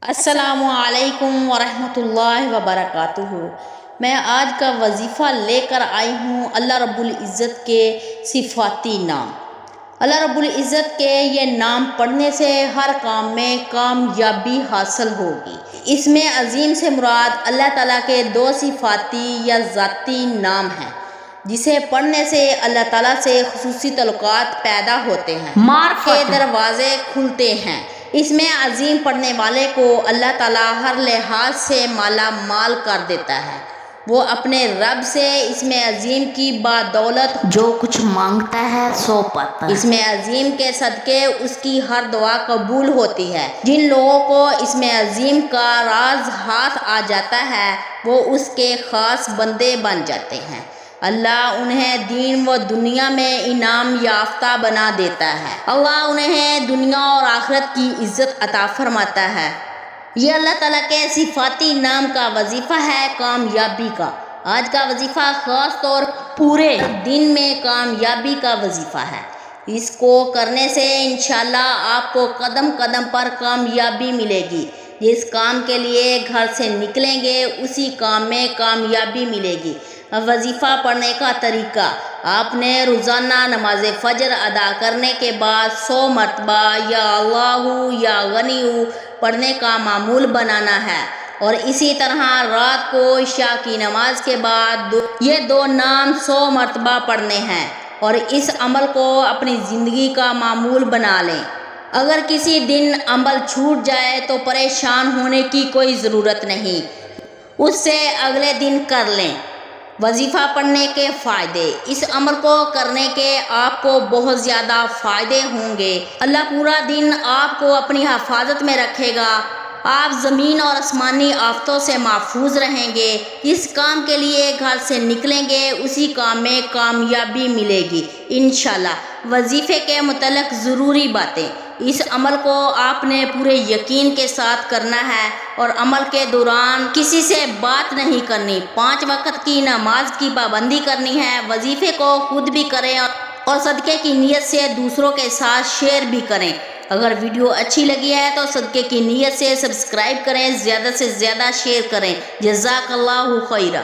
السلام علیکم ورحمۃ اللہ وبرکاتہ۔ میں آج کا وظیفہ لے کر آئی ہوں اللہ رب العزت کے صفاتی نام۔ اللہ رب العزت کے یہ نام پڑھنے سے ہر کام میں کامیابی حاصل ہوگی۔ اس میں عظیم سے مراد اللہ تعالیٰ کے دو صفاتی یا ذاتی نام ہیں، جسے پڑھنے سے اللہ تعالیٰ سے خصوصی تعلقات پیدا ہوتے ہیں، کے دروازے کھلتے ہیں۔ اس میں عظیم پڑھنے والے کو اللہ تعالیٰ ہر لحاظ سے مالا مال کر دیتا ہے۔ وہ اپنے رب سے اس میں عظیم کی بدولت جو کچھ مانگتا ہے سو پاتا ہے۔ اس میں عظیم کے صدقے اس کی ہر دعا قبول ہوتی ہے۔ جن لوگوں کو اس میں عظیم کا راز ہاتھ آ جاتا ہے وہ اس کے خاص بندے بن جاتے ہیں۔ اللہ انہیں دین و دنیا میں انعام یافتہ بنا دیتا ہے۔ اللہ انہیں دنیا اور آخرت کی عزت عطا فرماتا ہے۔ یہ اللہ تعالیٰ کے صفاتی نام کا وظیفہ ہے کامیابی کا۔ آج کا وظیفہ خاص طور پورے دن میں کامیابی کا وظیفہ ہے۔ اس کو کرنے سے انشاءاللہ آپ کو قدم قدم پر کامیابی ملے گی۔ جس کام کے لیے گھر سے نکلیں گے اسی کام میں کامیابی ملے گی۔ وظیفہ پڑھنے کا طریقہ: آپ نے روزانہ نماز فجر ادا کرنے کے بعد 100 مرتبہ یا اللہ یا غنی پڑھنے کا معمول بنانا ہے، اور اسی طرح رات کو عشاء کی نماز کے بعد یہ دو نام 100 مرتبہ پڑھنے ہیں، اور اس عمل کو اپنی زندگی کا معمول بنا لیں۔ اگر کسی دن عمل چھوٹ جائے تو پریشان ہونے کی کوئی ضرورت نہیں، اس سے اگلے دن کر لیں۔ وظیفہ پڑھنے کے فائدے: اس عمل کو کرنے کے آپ کو بہت زیادہ فائدے ہوں گے۔ اللہ پورا دن آپ کو اپنی حفاظت میں رکھے گا۔ آپ زمین اور آسمانی آفتوں سے محفوظ رہیں گے۔ جس کام کے لیے گھر سے نکلیں گے اسی کام میں کامیابی ملے گی انشاءاللہ۔ وظیفے کے متعلق ضروری باتیں: اس عمل کو آپ نے پورے یقین کے ساتھ کرنا ہے اور عمل کے دوران کسی سے بات نہیں کرنی۔ 5 وقت کی نماز کی پابندی کرنی ہے۔ وظیفے کو خود بھی کریں اور صدقے کی نیت سے دوسروں کے ساتھ شیئر بھی کریں۔ اگر ویڈیو اچھی لگی ہے تو صدقے کی نیت سے سبسکرائب کریں، زیادہ سے زیادہ شیئر کریں۔ جزاک اللہ خیرہ۔